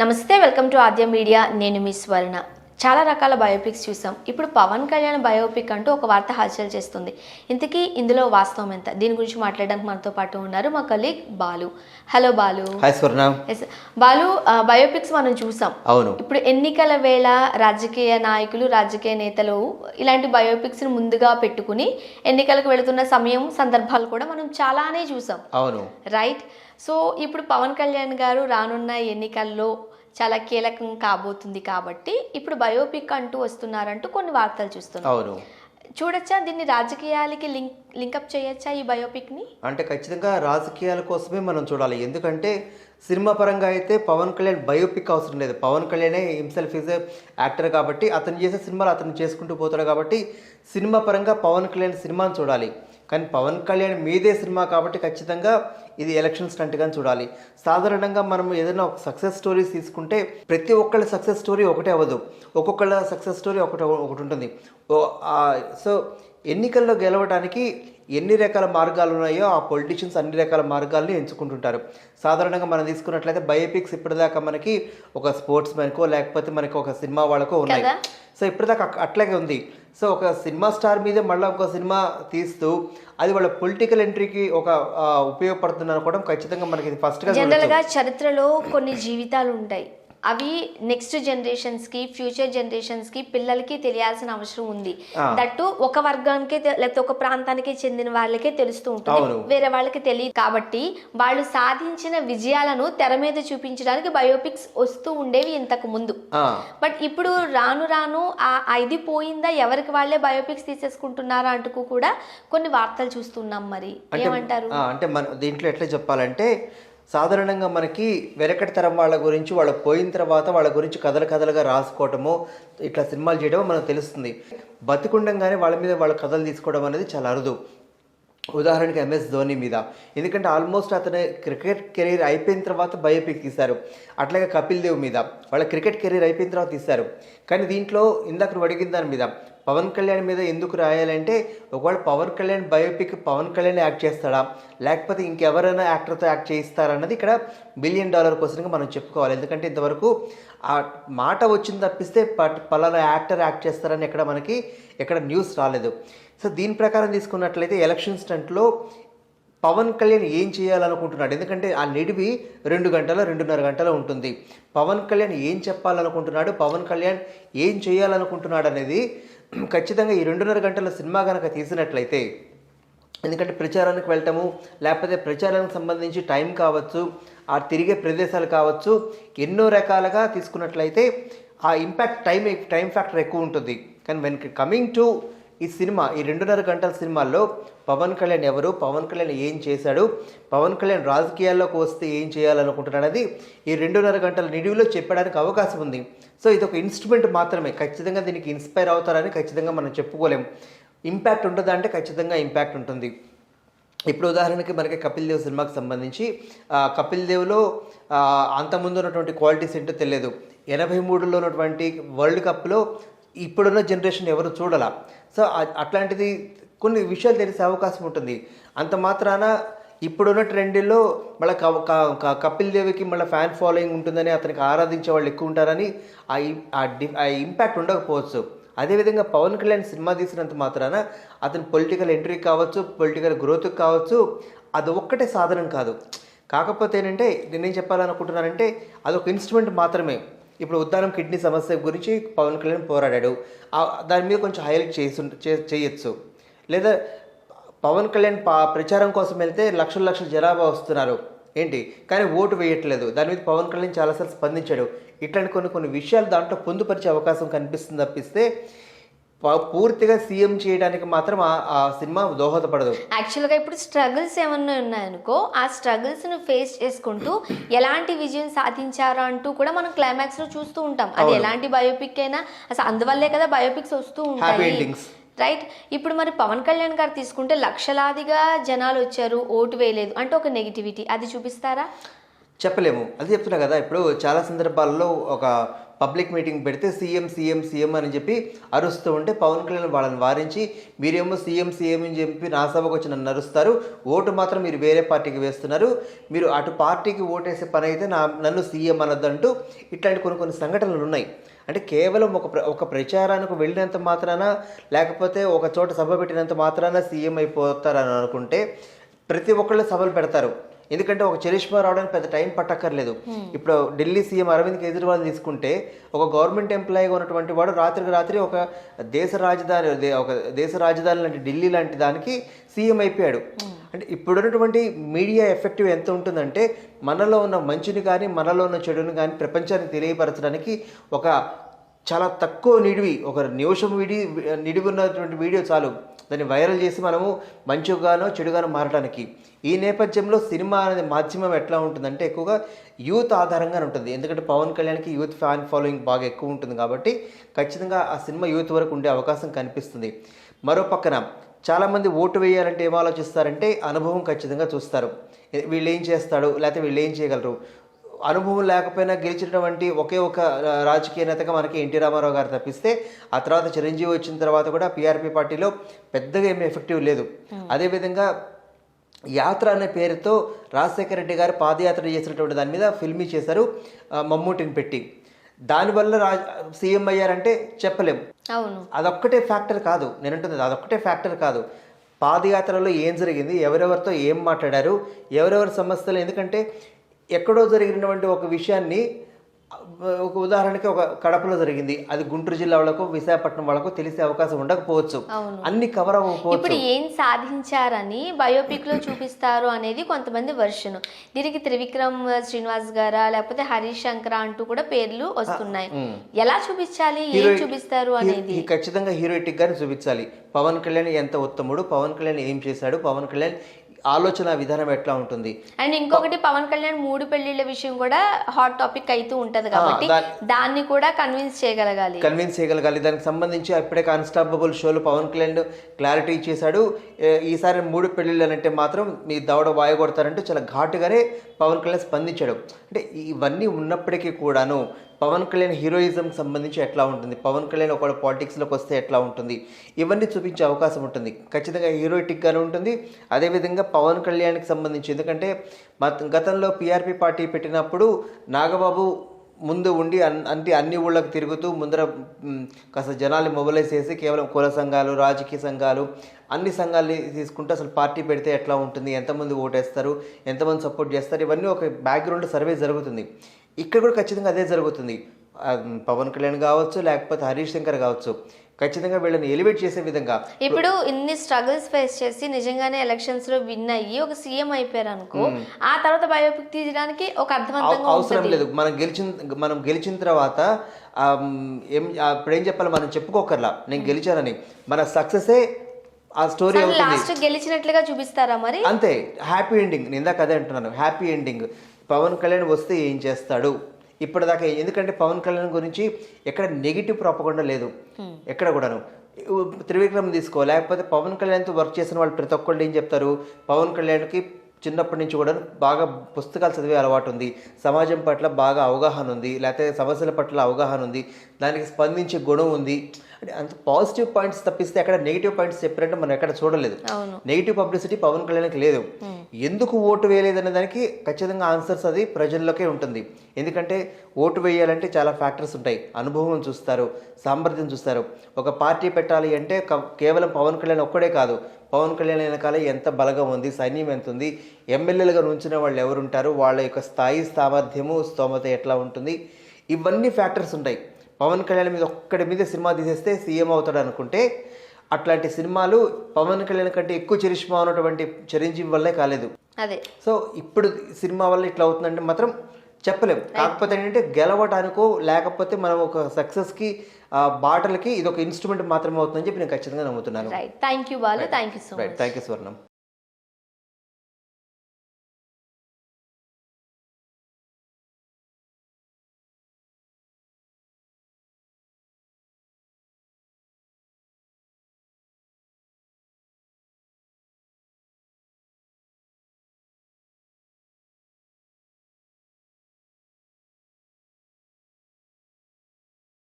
నమస్తే, welcome to Aadya media. నేను మీ స్వర్ణ. చాలా రకాల బయోపిక్స్ చూసాం. ఇప్పుడు పవన్ కళ్యాణ్ బయోపిక్ అంటూ ఒక వార్త హల్చల్ చేస్తుంది. ఇంతకీ ఇందులో వాస్తవం ఎంత? దీని గురించి మాట్లాడడానికి మనతో పాటు ఉన్నారు మా colleague Balu. Hello Balu. Hi స్వర్ణ. బాలు, బయోపిక్స్ మనం చూసాం. అవును. ఇప్పుడు ఎన్నికల వేళ రాజకీయ నాయకులు, రాజకీయ నేతలు ఇలాంటి బయోపిక్స్ని ముందుగా పెట్టుకుని ఎన్నికలకు వెళుతున్న సమయం, సందర్భాలు కూడా మనం చాలానే చూసాం. అవును, రైట్. సో ఇప్పుడు పవన్ కళ్యాణ్ గారు రానున్న ఎన్నికల్లో చాలా కీలకం కాబోతుంది కాబట్టి ఇప్పుడు బయోపిక్ అంటూ వస్తున్నారంటూ కొన్ని వార్తలు చూస్తున్నాం. అవును. చూడొచ్చా దీన్ని? రాజకీయాలకి లింకప్ చేయొచ్చా ఈ బయోపిక్ని? అంటే ఖచ్చితంగా రాజకీయాల కోసమే మనం చూడాలి. ఎందుకంటే సినిమా పరంగా అయితే పవన్ కళ్యాణ్ బయోపిక్ అవసరం లేదు. పవన్ కళ్యాణే హిమ్సెల్ఫ్ ఈజ్ ఏ యాక్టర్ కాబట్టి అతను చేసే సినిమాలు అతను చేసుకుంటూ పోతాడు కాబట్టి సినిమా పరంగా పవన్ కళ్యాణ్ సినిమాను చూడాలి. కానీ పవన్ కళ్యాణ్ మీదే సినిమా కాబట్టి ఖచ్చితంగా ఇది ఎలక్షన్ స్టంట్గా చూడాలి. సాధారణంగా మనం ఏదైనా ఒక సక్సెస్ స్టోరీస్ తీసుకుంటే ప్రతి ఒక్కళ్ళ సక్సెస్ స్టోరీ ఒకటే అవ్వదు. ఒక్కొక్కళ్ళ సక్సెస్ స్టోరీ ఒకటి ఉంటుంది. సో ఎన్నికల్లో గెలవడానికి ఎన్ని రకాల మార్గాలు ఉన్నాయో ఆ పొలిటీషియన్స్ అన్ని రకాల మార్గాల్ని ఎంచుకుంటుంటారు. సాధారణంగా మనం తీసుకున్నట్లయితే బయోపిక్స్ ఇప్పటిదాకా మనకి ఒక స్పోర్ట్స్ మ్యాన్కో లేకపోతే మనకి ఒక సినిమా వాళ్ళకో ఉన్నాయి. సో ఇప్పటిదాకా అట్లాగే ఉంది. సో ఒక సినిమా స్టార్ మీదే మళ్ళీ ఒక సినిమా తీస్తూ అది వాళ్ళ పొలిటికల్ ఎంట్రీకి ఒక ఉపయోగపడుతుంది అనుకోవడం ఖచ్చితంగా మనకి ఇది ఫస్ట్గా. జనరల్గా చరిత్రలో కొన్ని జీవితాలు ఉంటాయి. అవి నెక్స్ట్ జనరేషన్స్కి, ఫ్యూచర్ జనరేషన్స్కి, పిల్లలకి తెలియాల్సిన అవసరం ఉంది. దట్టు ఒక వర్గానికే లేకపోతే ఒక ప్రాంతానికి చెందిన వాళ్ళకే తెలుస్తూ ఉంటుంది, వేరే వాళ్ళకి తెలియదు. కాబట్టి వాళ్ళు సాధించిన విజయాలను తెర మీద చూపించడానికి బయోపిక్స్ వస్తూ ఉండేవి ఇంతకు ముందు. బట్ ఇప్పుడు రాను రాను ఇది పోయిందా, ఎవరికి వాళ్ళే బయోపిక్స్ తీసేసుకుంటున్నారా అంటూ కూడా కొన్ని వార్తలు చూస్తున్నాం. మరి ఏమంటారు? అంటే మన దీంట్లో ఎట్లా చెప్పాలంటే సాధారణంగా మనకి వెనకటి తరం వాళ్ళ గురించి, వాళ్ళు పోయిన తర్వాత వాళ్ళ గురించి కథలుగా రాసుకోవటము, ఇట్లా సినిమాలు చేయడమో మనకు తెలుస్తుంది. బతికుండంగానే వాళ్ళ మీద వాళ్ళ కథలు తీసుకోవడం అనేది చాలా అరుదు. ఉదాహరణకి MS ధోని మీద, ఎందుకంటే ఆల్మోస్ట్ అతను క్రికెట్ కెరీర్ అయిపోయిన తర్వాత బయోపిక్ తీశారు. అట్లాగే కపిల్ దేవ్ మీద వాళ్ళ క్రికెట్ కెరీర్ అయిపోయిన తర్వాత తీశారు. కానీ దీంట్లో ఇందాక నువ్వు అడిగిన దాని మీద పవన్ కళ్యాణ్ మీద ఎందుకు రాయాలంటే ఒకవేళ పవన్ కళ్యాణ్ బయోపిక్ పవన్ కళ్యాణ్ యాక్ట్ చేస్తాడా లేకపోతే ఇంకెవరైనా యాక్టర్తో యాక్ట్ చేయిస్తారన్నది ఇక్కడ $1 బిలియన్ క్వశ్చన్గా మనం చెప్పుకోవాలి. ఎందుకంటే ఇంతవరకు ఆ మాట వచ్చింది తప్పిస్తే పలానా యాక్టర్ యాక్ట్ చేస్తారని ఎక్కడ న్యూస్ రాలేదు. సో దీని ప్రకారం తీసుకున్నట్లయితే ఎలక్షన్ స్టంట్లో పవన్ కళ్యాణ్ ఏం చేయాలనుకుంటున్నాడు, ఎందుకంటే ఆ నిడివి 2-2.5 గంటలు ఉంటుంది. పవన్ కళ్యాణ్ ఏం చెప్పాలనుకుంటున్నాడు, పవన్ కళ్యాణ్ ఏం చేయాలనుకుంటున్నాడు అనేది ఖచ్చితంగా ఈ 2.5 గంటల సినిమా కనుక తీసినట్లయితే, ఎందుకంటే ప్రచారానికి వెళ్ళటము లేకపోతే ప్రచారానికి సంబంధించి టైం కావచ్చు, ఆ తిరిగే ప్రదేశాలు కావచ్చు, ఎన్నో రకాలుగా తీసుకున్నట్లయితే ఆ ఇంపాక్ట్ టైం ఫ్యాక్టర్ ఎక్కువ ఉంటుంది. కానీ వెన్ కమింగ్ టు ఈ సినిమా, ఈ 2.5 గంటల సినిమాల్లో పవన్ కళ్యాణ్ ఎవరు, పవన్ కళ్యాణ్ ఏం చేశాడు, పవన్ కళ్యాణ్ రాజకీయాల్లోకి వస్తే ఏం చేయాలనుకుంటున్నాడు అనేది ఈ 2.5 గంటల నిడివిలో చెప్పడానికి అవకాశం ఉంది. సో ఇది ఒక ఇన్స్ట్రుమెంట్ మాత్రమే. ఖచ్చితంగా దీనికి ఇన్స్పైర్ అవుతారని ఖచ్చితంగా మనం చెప్పుకోలేం. ఇంపాక్ట్ ఉంటుందా అంటే ఖచ్చితంగా ఇంపాక్ట్ ఉంటుంది. ఇప్పుడు ఉదాహరణకి మనకి కపిల్ దేవ్ సినిమాకి సంబంధించి కపిల్ దేవ్లో అంతకుముందు ఉన్నటువంటి క్వాలిటీస్ ఏంటో తెలియదు. 83లో ఉన్నటువంటి వరల్డ్ కప్లో ఇప్పుడున్న జనరేషన్ ఎవరు చూడాల. సో అట్లాంటిది కొన్ని విషయాలు తెలిసే అవకాశం ఉంటుంది. అంత మాత్రాన ఇప్పుడున్న ట్రెండ్లో మళ్ళీ కపిల్ దేవ్కి మళ్ళీ ఫ్యాన్ ఫాలోయింగ్ ఉంటుందని, అతనికి ఆరాధించే వాళ్ళు ఎక్కువ ఉంటారని ఆ ఇంపాక్ట్ ఉండకపోవచ్చు. అదేవిధంగా పవన్ కళ్యాణ్ సినిమా తీసినంత మాత్రాన అతని పొలిటికల్ ఎంట్రీ కావచ్చు, పొలిటికల్ గ్రోత్కి కావచ్చు, అది ఒక్కటే సాధనం కాదు. కాకపోతే ఏంటంటే నేనేం చెప్పాలనుకుంటున్నానంటే అదొక ఇన్స్ట్రుమెంట్ మాత్రమే. ఇప్పుడు ఉద్దానం కిడ్నీ సమస్య గురించి పవన్ కళ్యాణ్ పోరాడాడు, దాని మీద కొంచెం హైలైట్ చేయొచ్చు. లేదా పవన్ కళ్యాణ్ ప్రచారం కోసం వెళ్తే లక్షల జనాభా వస్తున్నారు ఏంటి, కానీ ఓటు వేయట్లేదు, దాని మీద పవన్ కళ్యాణ్ చాలాసార్లు స్పందించాడు. ఇట్లాంటి కొన్ని విషయాలు దాంట్లో పొందుపరిచే అవకాశం కనిపిస్తుంది తప్పిస్తే పూర్తిగా సీఎం చేయడానికి మాత్రం ఆ సినిమా దోహదపడదు. యాక్చువల్గా ఇప్పుడు స్ట్రగుల్స్ ఏమన్నా ఉన్నాయనుకో, ఆ స్ట్రగుల్స్ను ఫేస్ చేసుకుంటూ ఎలాంటి విజయం సాధించారా అంటూ కూడా మనం క్లైమాక్స్లో చూస్తూ ఉంటాం. అది ఎలాంటి బయోపిక్ అయినా అసలు అందువల్లే కదా బయోపిక్స్ వస్తూ ఉంటాయి, రైట్. ఇప్పుడు మరి పవన్ కళ్యాణ్ గారు తీసుకుంటే లక్షలాదిగా జనాలు వచ్చారు, ఓటు వేయలేదు అంటే ఒక నెగిటివిటీ, అది చూపిస్తారా? చెప్పలేము. అది చెప్తున్నా కదా, ఇప్పుడు చాలా సందర్భాల్లో ఒక పబ్లిక్ మీటింగ్ పెడితే సీఎం అని చెప్పి అరుస్తూ ఉంటే పవన్ కళ్యాణ్ వాళ్ళని వారించి మీరేమో సీఎం అని చెప్పి నా సభకు వచ్చి నన్ను అరుస్తారు, ఓటు మాత్రం మీరు వేరే పార్టీకి వేస్తున్నారు, మీరు అటు పార్టీకి ఓటేసే పని అయితే నన్ను సీఎం అనొద్దంటూ ఇట్లాంటి కొన్ని సంఘటనలు ఉన్నాయి. అంటే కేవలం ఒక ప్రచారానికి వెళ్ళినంత మాత్రాన లేకపోతే ఒక చోట సభ పెట్టినంత మాత్రాన సీఎం అయిపోతారని అనుకుంటే ప్రతి ఒక్కళ్ళు సభలు పెడతారు. ఎందుకంటే ఒక చరిష్మా రావడానికి పెద్ద టైం పట్టక్కర్లేదు. ఇప్పుడు ఢిల్లీ సీఎం అరవింద్ కేజ్రీవాల్ తీసుకుంటే ఒక గవర్నమెంట్ ఎంప్లాయీగా ఉన్నటువంటి వాడు రాత్రికి రాత్రి ఒక దేశ రాజధాని లాంటి ఢిల్లీ లాంటి దానికి సీఎం అయిపోయాడు. అంటే ఇప్పుడున్నటువంటి మీడియా ఎఫెక్టివ్ ఎంత ఉంటుందంటే మనలో ఉన్న మంచిని కానీ మనలో ఉన్న చెడుని కానీ ప్రపంచానికి తెలియపరచడానికి ఒక చాలా తక్కువ ఒక నిమిషం నిడివి ఉన్నటువంటి వీడియో చాలు దాన్ని వైరల్ చేసి మనము మంచిగానో చెడుగానో మారడానికి. ఈ నేపథ్యంలో సినిమా అనేది మాధ్యమం ఎట్లా ఉంటుందంటే ఎక్కువగా యూత్ ఆధారంగానే ఉంటుంది. ఎందుకంటే పవన్ కళ్యాణ్కి యూత్ ఫ్యాన్ ఫాలోయింగ్ బాగా ఎక్కువ ఉంటుంది కాబట్టి ఖచ్చితంగా ఆ సినిమా యూత్ వరకు ఉండే అవకాశం కనిపిస్తుంది. మరో పక్కన చాలామంది ఓటు వేయాలంటే ఏం ఆలోచిస్తారంటే అనుభవం ఖచ్చితంగా చూస్తారు. వీళ్ళు ఏం చేస్తాడు లేకపోతే వీళ్ళు ఏం చేయగలరు. అనుభవం లేకపోయినా గెలిచినటువంటి ఒకే ఒక రాజకీయ నేతగా మనకి ఎన్టీ రామారావు గారు తప్పిస్తే ఆ తర్వాత చిరంజీవి వచ్చిన తర్వాత కూడా పీఆర్పీ పార్టీలో పెద్దగా ఏమీ ఎఫెక్టివ్ లేదు. అదేవిధంగా యాత్ర అనే పేరుతో రాజశేఖర రెడ్డి గారు పాదయాత్ర చేసినటువంటి దాని మీద ఫిల్మీ చేశారు మమ్మూటిని పెట్టి. దానివల్ల సీఎం అయ్యారంటే చెప్పలేం. అదొక్కటే ఫ్యాక్టర్ కాదు, నేను అంటుంది అదొక్కటే ఫ్యాక్టర్ కాదు. పాదయాత్రలో ఏం జరిగింది, ఎవరెవరితో ఏం మాట్లాడారు, ఎవరెవరి సమస్యలు. ఎందుకంటే ఎక్కడో జరిగినటువంటి ఒక విషయాన్ని ఒక ఉదాహరణకి ఒక కడపలో జరిగింది, అది గుంటూరు జిల్లా వాళ్ళకు విశాఖపట్నం వాళ్ళకు తెలిసే అవకాశం ఉండకపోవచ్చు, అన్ని కవర్ అవ్వకపోవచ్చు. ఇప్పుడు ఏం సాధించారని బయోపిక్ లో చూపిస్తారు అనేది కొంతమంది వర్షన్. దీనికి త్రివిక్రమ్ శ్రీనివాస్ గారా లేకపోతే హరీష్ శంకర్ అంటూ కూడా పేర్లు వస్తున్నాయి. ఎలా చూపించాలి, ఏం చూపిస్తారు అనేది ఖచ్చితంగా హీరోయిటిక్ గానే చూపించాలి. పవన్ కళ్యాణ్ ఎంత ఉత్తముడు, పవన్ కళ్యాణ్ ఏం చేశాడు, పవన్ కళ్యాణ్ ఆలోచన విధానం ఎట్లా ఉంటుంది. అండ్ ఇంకొకటి పవన్ కళ్యాణ్ 3 పెళ్లిళ్ళ విషయం కూడా హాట్ టాపిక్ అయితే ఉంటది కాబట్టి దాన్ని కూడా కన్విన్స్ చేయగలగాలి. దానికి సంబంధించి అప్పుడే కానిస్టేబుల్ షోలో పవన్ కళ్యాణ్ క్లారిటీ ఇచ్చేశాడు. ఈసారి 3 పెళ్లిళ్ళు అంటే మాత్రం మీ దవడ వాయి కొడతారంటే చాలా ఘాటుగానే పవన్ కళ్యాణ్ స్పందించాడు. అంటే ఇవన్నీ ఉన్నప్పటికీ కూడాను పవన్ కళ్యాణ్ హీరోయిజంకి సంబంధించి ఎట్లా ఉంటుంది, పవన్ కళ్యాణ్ ఒక పాలిటిక్స్లోకి వస్తే ఎట్లా ఉంటుంది, ఇవన్నీ చూపించే అవకాశం ఉంటుంది. ఖచ్చితంగా హీరోయిటిక్గానే ఉంటుంది. అదేవిధంగా పవన్ కళ్యాణ్కి సంబంధించి ఎందుకంటే గతంలో పీఆర్పీ పార్టీ పెట్టినప్పుడు నాగబాబు ముందు ఉండి అన్ని ఊళ్ళకి తిరుగుతూ ముందర కాస్త జనాల్ని మొబిలైజ్ చేసి కేవలం కుల సంఘాలు, రాజకీయ సంఘాలు, అన్ని సంఘాలని తీసుకుంటూ అసలు పార్టీ పెడితే ఎట్లా ఉంటుంది, ఎంతమంది ఓటేస్తారు, ఎంతమంది సపోర్ట్ చేస్తారు, ఇవన్నీ ఒక బ్యాక్గ్రౌండ్ సర్వే జరుగుతుంది. ఇక్కడ కూడా ఖచ్చితంగా అదే జరుగుతుంది. పవన్ కళ్యాణ్ కావచ్చు లేకపోతే హరీష్ శంకర్ కావచ్చు, ఖచ్చితంగా వీళ్ళని ఎలివేట్ చేసే విధంగా. ఇప్పుడు ఇన్ని స్ట్రగుల్స్ ఫేస్ చేసి నిజంగానే ఎలక్షన్స్ లో విన్ అయ్యి ఒక సీఎం అయిపోయారు అనుకో, ఆ తర్వాత బయోపిక్ తీయడానికి ఒక అర్థవంతంగా అవసరం లేదు. మనం గెలిచిన తర్వాత ఇప్పుడు ఏం చెప్పాలి, మనం చెప్పుకోకర్లా నేను గెలిచానని. మన సక్సెసే ఆ స్టోరీ లాస్ట్ గెలిచినట్లుగా చూపిస్తారా మరి, అంతే. Happy ending. నేను ఇందాక అదే అంటున్నాను, హ్యాపీ ఎండింగ్. పవన్ కళ్యాణ్ వస్తే ఏం చేస్తాడు ఇప్పటిదాకా. ఎందుకంటే పవన్ కళ్యాణ్ గురించి ఎక్కడ నెగిటివ్ ప్రాపగండా లేదు ఎక్కడ కూడాను. త్రివిక్రమ్ తీసుకో, లేకపోతే పవన్ కళ్యాణ్తో వర్క్ చేసిన వాళ్ళు ప్రతి ఒక్కళ్ళు ఏం చెప్తారు, పవన్ కళ్యాణ్కి చిన్నప్పటి నుంచి కూడా బాగా పుస్తకాలు చదివే అలవాటు ఉంది, సమాజం పట్ల బాగా అవగాహన ఉంది, లేకపోతే సమస్యల పట్ల అవగాహన ఉంది, దానికి స్పందించే గుణం ఉంది. అంటే అంత పాజిటివ్ పాయింట్స్ తప్పిస్తే అక్కడ నెగిటివ్ పాయింట్స్ చెప్పారంటే మనం ఎక్కడ చూడలేదు. నెగిటివ్ పబ్లిసిటీ పవన్ కళ్యాణ్కి లేదు. ఎందుకు ఓటు వేయలేదనే దానికి ఖచ్చితంగా ఆన్సర్స్ అది ప్రజల్లోకే ఉంటుంది. ఎందుకంటే ఓటు వేయాలంటే చాలా ఫ్యాక్టర్స్ ఉంటాయి. అనుభవం చూస్తారు, సామర్థ్యం చూస్తారు. ఒక పార్టీ పెట్టాలి అంటే కేవలం పవన్ కళ్యాణ్ ఒక్కడే కాదు, పవన్ కళ్యాణ్ వెనకాల ఎంత బలగం ఉంది, సైన్యం ఎంత ఉంది, ఎమ్మెల్యేలుగా నుంచిన వాళ్ళు ఎవరుంటారు, వాళ్ళ యొక్క స్థాయి సామర్థ్యము స్తోమత ఎట్లా ఉంటుంది, ఇవన్నీ ఫ్యాక్టర్స్ ఉంటాయి. పవన్ కళ్యాణ్ మీద ఒక్కడి మీద సినిమా తీసేస్తే సీఎం అవుతాడు అనుకుంటే అట్లాంటి సినిమాలు పవన్ కళ్యాణ్ కంటే ఎక్కువ చరిష్మా ఉన్నటువంటి చిరంజీవి వల్లే కాలేదు. అదే. సో ఇప్పుడు సినిమా వల్ల ఇట్లా అవుతుందంటే మాత్రం చెప్పలేం. కాకపోతే ఏంటంటే గెలవటానికో లేకపోతే మనం ఒక సక్సెస్కి బాటలకి ఇది ఒక ఇన్స్ట్రుమెంట్ మాత్రమే అవుతుందని చెప్పి నేను ఖచ్చితంగా నమ్ముతున్నాను. Thank you Balu, thank you so much. Thank you స్వర్ణం.